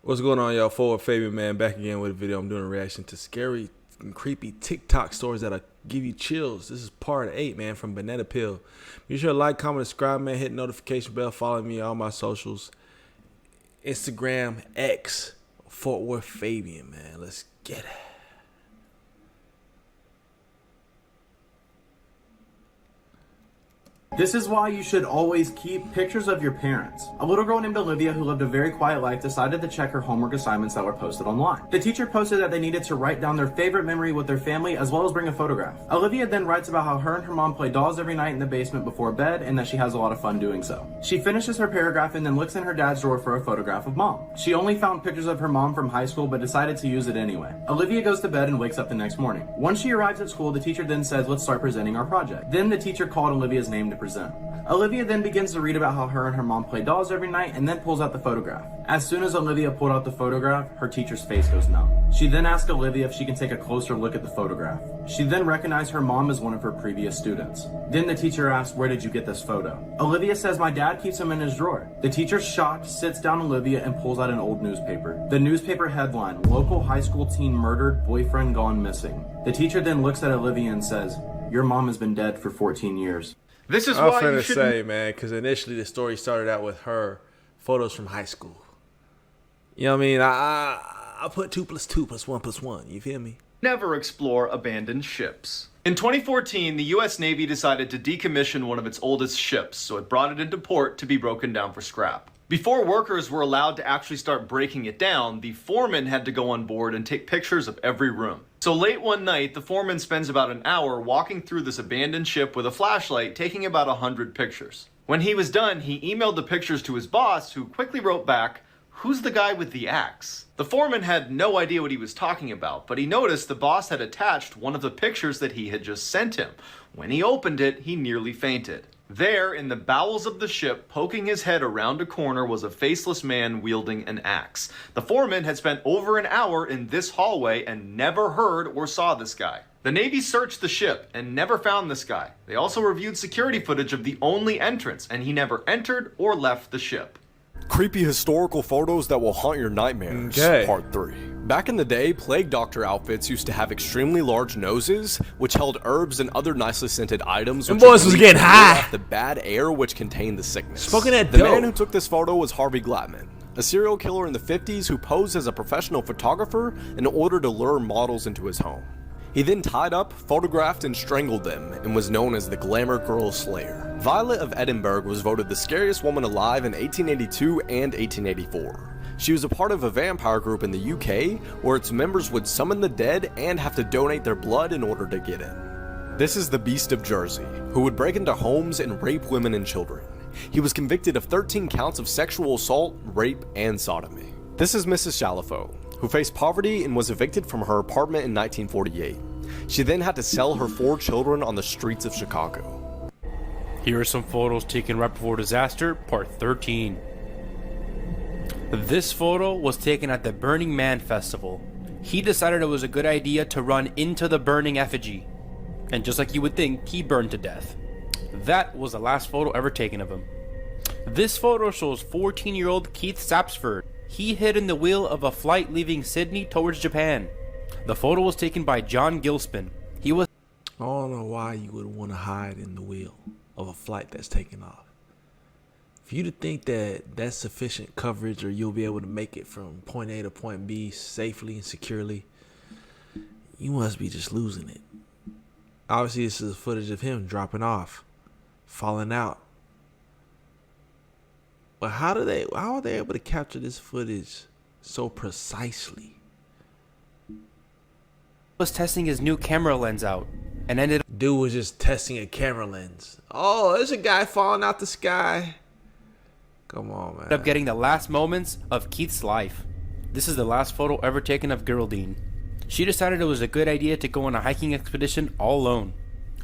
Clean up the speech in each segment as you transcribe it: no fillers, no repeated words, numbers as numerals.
What's going on, y'all? Forward Fabian, man, back again with a video. I'm doing a reaction to scary and creepy TikTok stories that'll give you chills. This is part 8, man, from Banana Pill. Be sure to like, comment, subscribe, man. Hit the notification bell. Follow me on all my socials. Instagram, X, Fort Worth Fabian, man. Let's get it. This is why you should always keep pictures of your parents. A little girl named Olivia, who lived a very quiet life, decided to check her homework assignments that were posted online. The teacher posted that they needed to write down their favorite memory with their family as well as bring a photograph. Olivia then writes about how her and her mom play dolls every night in the basement before bed and that she has a lot of fun doing so. She finishes her paragraph and then looks in her dad's drawer for a photograph of mom. She only found pictures of her mom from high school but decided to use it anyway. Olivia goes to bed and wakes up the next morning. Once she arrives at school, the teacher then says, "Let's start presenting our project." Then the teacher called Olivia's name to present. Olivia then begins to read about how her and her mom play dolls every night and then pulls out the photograph. As soon as Olivia pulled out the photograph, her teacher's face goes numb. She then asks Olivia if she can take a closer look at the photograph. She then recognized her mom as one of her previous students. Then the teacher asks, "Where did you get this photo?" Olivia says, "My dad keeps them in his drawer." The teacher, shocked, sits down Olivia and pulls out an old newspaper. The newspaper headline, "Local high school teen murdered, boyfriend gone missing." The teacher then looks at Olivia and says, "Your mom has been dead for 14 years. This is I was why you finna should say, man, because initially the story started out with her photos from high school. You know what I mean? I put 2 + 2 + 1 + 1. You feel me? never explore abandoned ships. In 2014, the U.S. Navy decided to decommission one of its oldest ships, so it brought it into port to be broken down for scrap. Before workers were allowed to actually start breaking it down, the foreman had to go on board and take pictures of every room. So late one night, the foreman spends about an hour walking through this abandoned ship with a flashlight, taking about 100 pictures. When he was done, he emailed the pictures to his boss, who quickly wrote back, "Who's the guy with the axe?" The foreman had no idea what he was talking about, but he noticed the boss had attached one of the pictures that he had just sent him. When he opened it, he nearly fainted. There, in the bowels of the ship, poking his head around a corner, was a faceless man wielding an axe. The foreman had spent over an hour in this hallway and never heard or saw this guy. The Navy searched the ship and never found this guy. They also reviewed security footage of the only entrance, and he never entered or left the ship. Creepy historical photos that will haunt your nightmares, Okay. Part 3. Back in the day, plague doctor outfits used to have extremely large noses, which held herbs and other nicely scented items. Them which boys was would getting ward high. off the bad air which contained the sickness. Smoking that The dope. man who took this photo was Harvey Glatman, a serial killer in the 50s who posed as a professional photographer in order to lure models into his home. He then tied up, photographed, and strangled them, and was known as the Glamour Girl Slayer. Violet of Edinburgh was voted the scariest woman alive in 1882 and 1884. She was a part of a vampire group in the UK, where its members would summon the dead and have to donate their blood in order to get in. This is the Beast of Jersey, who would break into homes and rape women and children. He was convicted of 13 counts of sexual assault, rape, and sodomy. This is Mrs. Shalafo, who faced poverty and was evicted from her apartment in 1948. She then had to sell her 4 children on the streets of Chicago. Here are some photos taken right before disaster, part 13. This photo was taken at the Burning Man festival. He decided it was a good idea to run into the burning effigy. And just like you would think, he burned to death. That was the last photo ever taken of him. This photo shows 14-year-old Keith Sapsford. He hid in the wheel of a flight leaving Sydney towards Japan. The photo was taken by John Gilspin. He was I don't know why you would want to hide in the wheel of a flight that's taking off. For you to think that that's sufficient coverage or you'll be able to make it from point A to point B safely and securely, you must be just losing it. Obviously, this is footage of him dropping off, falling out. But how are they able to capture this footage so precisely? testing his new camera lens out and ended Dude was just testing a camera lens. Oh, there's a guy falling out the sky. Come on, man. up getting the last moments of Keith's life. This is the last photo ever taken of Geraldine. She decided it was a good idea to go on a hiking expedition all alone.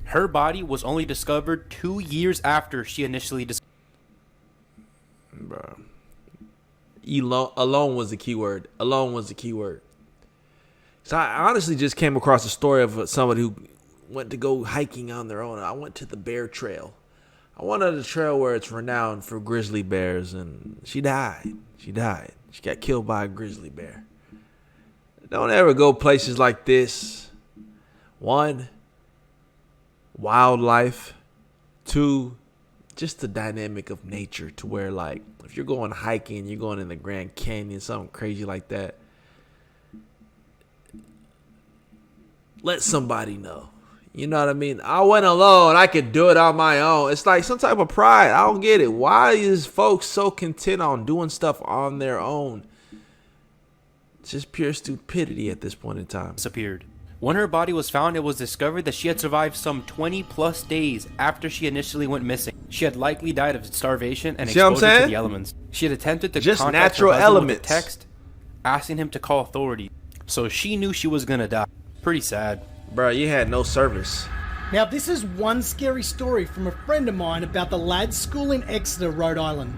Her body was only discovered 2 years after she initially discovered. Bro. Alone was the key word. Alone was the key word. So I honestly just came across a story of somebody who went to go hiking on their own. I went to the Bear Trail. I went on the trail where it's renowned for grizzly bears, and she died. She died. She got killed by a grizzly bear. Don't ever go places like this. 1, wildlife. 2, just the dynamic of nature, to where, like, if you're going hiking, you're going in the Grand Canyon, something crazy like that, let somebody know. You know what I mean? I went alone. I could do it on my own. It's like some type of pride. I don't get it. Why is folks so content on doing stuff on their own? It's just pure stupidity at this point in time. Disappeared. When her body was found, it was discovered that she had survived some 20 plus days after she initially went missing. She had likely died of starvation and exposure to the elements. She had attempted to just contact natural her husband elements. with a text asking him to call authorities. So she knew she was gonna die. Pretty sad. Bro, you had no service. Now, this is one scary story from a friend of mine about the lads' school in Exeter, Rhode Island.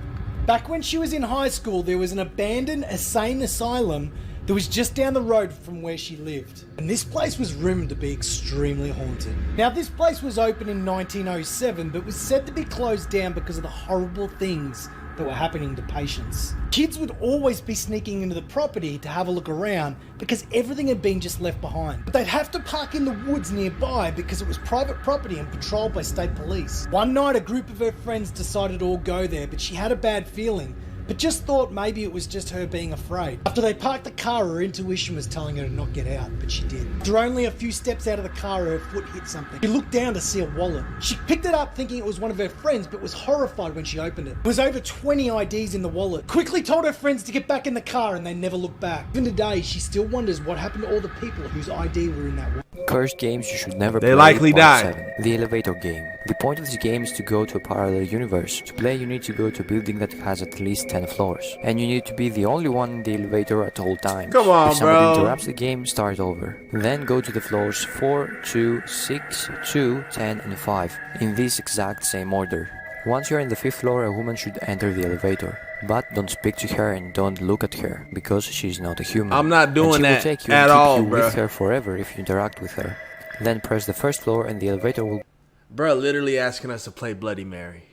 Back when she was in high school, there was an abandoned insane asylum that was just down the road from where she lived. And this place was rumored to be extremely haunted. Now, this place was opened in 1907, but was said to be closed down because of the horrible things that were happening to patients. Kids would always be sneaking into the property to have a look around because everything had been just left behind. But they'd have to park in the woods nearby because it was private property and patrolled by state police. One night, a group of her friends decided to all go there, but she had a bad feeling, but just thought maybe it was just her being afraid. After they parked the car, her intuition was telling her to not get out, but she did. After only a few steps out of the car, her foot hit something. She looked down to see a wallet. She picked it up thinking it was one of her friends, but was horrified when she opened it. There was over 20 IDs in the wallet. Quickly told her friends to get back in the car, and they never looked back. Even today, she still wonders what happened to all the people whose ID were in that wallet. Cursed games you should never play. They likely Part died. 7. The elevator game. The point of this game is to go to a parallel universe. To play, you need to go to a building that has at least 10 floors. And you need to be the only one in the elevator at all times. Come on, if somebody bro. interrupts the game, start over. Then go to the floors 4, 2, 6, 2, 10 and 5 in this exact same order. Once you're in the 5th floor, a woman should enter the elevator. But don't speak to her and don't look at her, because she's not a human. I'm not doing and she that will take you at and keep all, you bro. with her forever if you interact with her. Then press the 1st floor and the elevator will Bro, literally asking us to play Bloody Mary.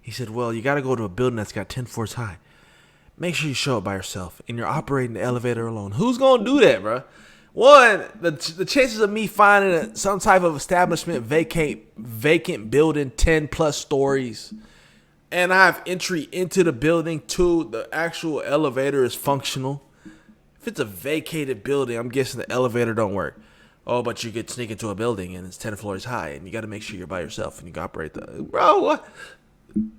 He said, well, you got to go to a building that's got 10 floors high. Make sure you show up by yourself and you're operating the elevator alone. Who's going to do that, bro? One, the chances of me finding some type of establishment vacant building, 10 plus stories, and I have entry into the building. 2, the actual elevator is functional. If it's a vacated building, I'm guessing the elevator don't work. Oh, but you could sneak into a building and it's 10 floors high and you got to make sure you're by yourself and you can operate the... Bro, what?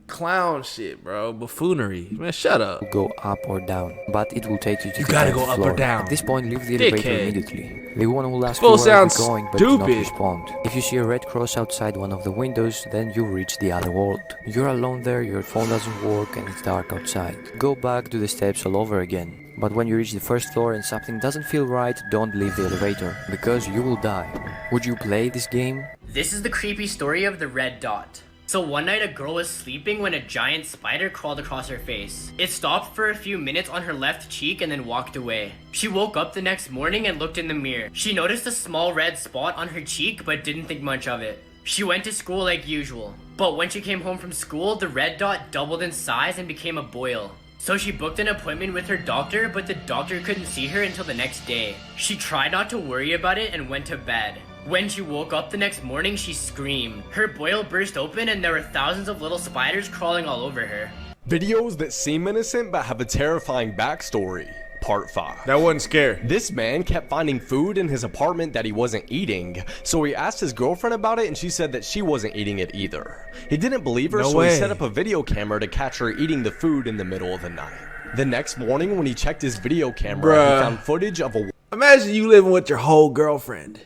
Clown shit, bro. Buffoonery. Man, shut up. go up or down, but it will take you to You the gotta 10th go up or floor. down. At this point, leave the elevator Dickhead. immediately. The woman will ask you Supposed to where you're sound going, but do not stupid. respond. If you see a red cross outside one of the windows, then you reach the other world. You're alone there, your phone doesn't work, and it's dark outside. Go back to the steps all over again. But when you reach the 1st floor and something doesn't feel right, don't leave the elevator, because you will die. Would you play this game? This is the creepy story of the red dot. So one night a girl was sleeping when a giant spider crawled across her face. It stopped for a few minutes on her left cheek and then walked away. She woke up the next morning and looked in the mirror. She noticed a small red spot on her cheek but didn't think much of it. She went to school like usual. But when she came home from school, the red dot doubled in size and became a boil. So she booked an appointment with her doctor, but the doctor couldn't see her until the next day. She tried not to worry about it and went to bed. When she woke up the next morning, she screamed. Her boil burst open and there were thousands of little spiders crawling all over her. Videos that seem innocent but have a terrifying backstory. Part 5. That wasn't scary. This man kept finding food in his apartment that he wasn't eating, so he asked his girlfriend about it and she said that she wasn't eating it either. He didn't believe her, No so way. he set up a video camera to catch her eating the food in the middle of the night. The next morning when he checked his video camera, Bruh. he found footage of a Imagine you living with your whole girlfriend,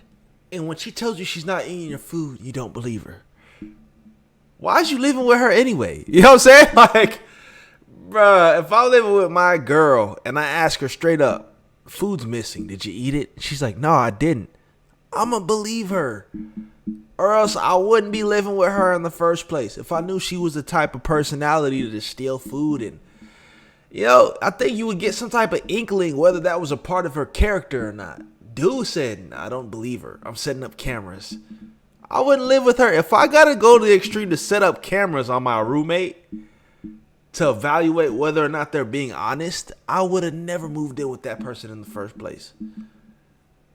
and when she tells you she's not eating your food, you don't believe her. Why is you living with her anyway? You know what I'm saying? Like, bruh, if I was living with my girl and I ask her straight up, food's missing, did you eat it? She's like, no, I didn't. I'ma believe her. Or else I wouldn't be living with her in the first place. If I knew she was the type of personality to just steal food and, you know, I think you would get some type of inkling whether that was a part of her character or not. Dude said, nah, I don't believe her. I'm setting up cameras. I wouldn't live with her. If I gotta go to the extreme to set up cameras on my roommate to evaluate whether or not they're being honest, I would have never moved in with that person in the first place.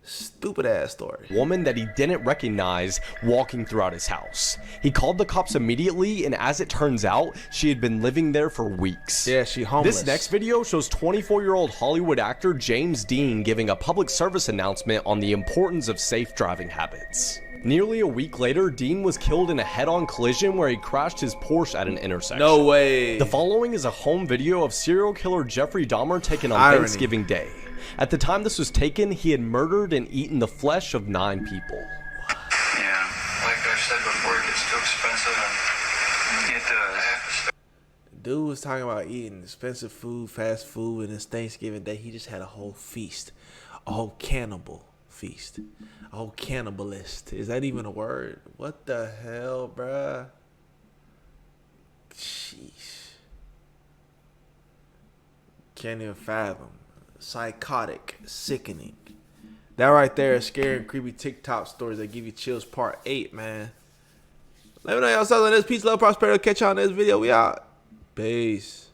Stupid ass story. Woman that he didn't recognize walking throughout his house. He called the cops immediately, and as it turns out, she had been living there for weeks. Yeah, she homeless. This next video shows 24-year-old Hollywood actor James Dean giving a public service announcement on the importance of safe driving habits. Nearly a week later, Dean was killed in a head-on collision where he crashed his Porsche at an intersection. No way. The following is a home video of serial killer Jeffrey Dahmer taken on Thanksgiving Day. At the time this was taken, he had murdered and eaten the flesh of 9 people. Yeah, like I said before, it gets too expensive, and it does. Dude was talking about eating expensive food, fast food, and it's Thanksgiving Day. He just had a whole feast, a whole cannibal feast, a whole cannibalist. Is that even a word? What the hell, bruh? Sheesh. Can't even fathom. Psychotic, sickening. That right there is scary and creepy TikTok stories that give you chills part 8, man. Let me know y'all thoughts on this. Peace, love, prosperity. Catch y'all in this video. We out. Peace.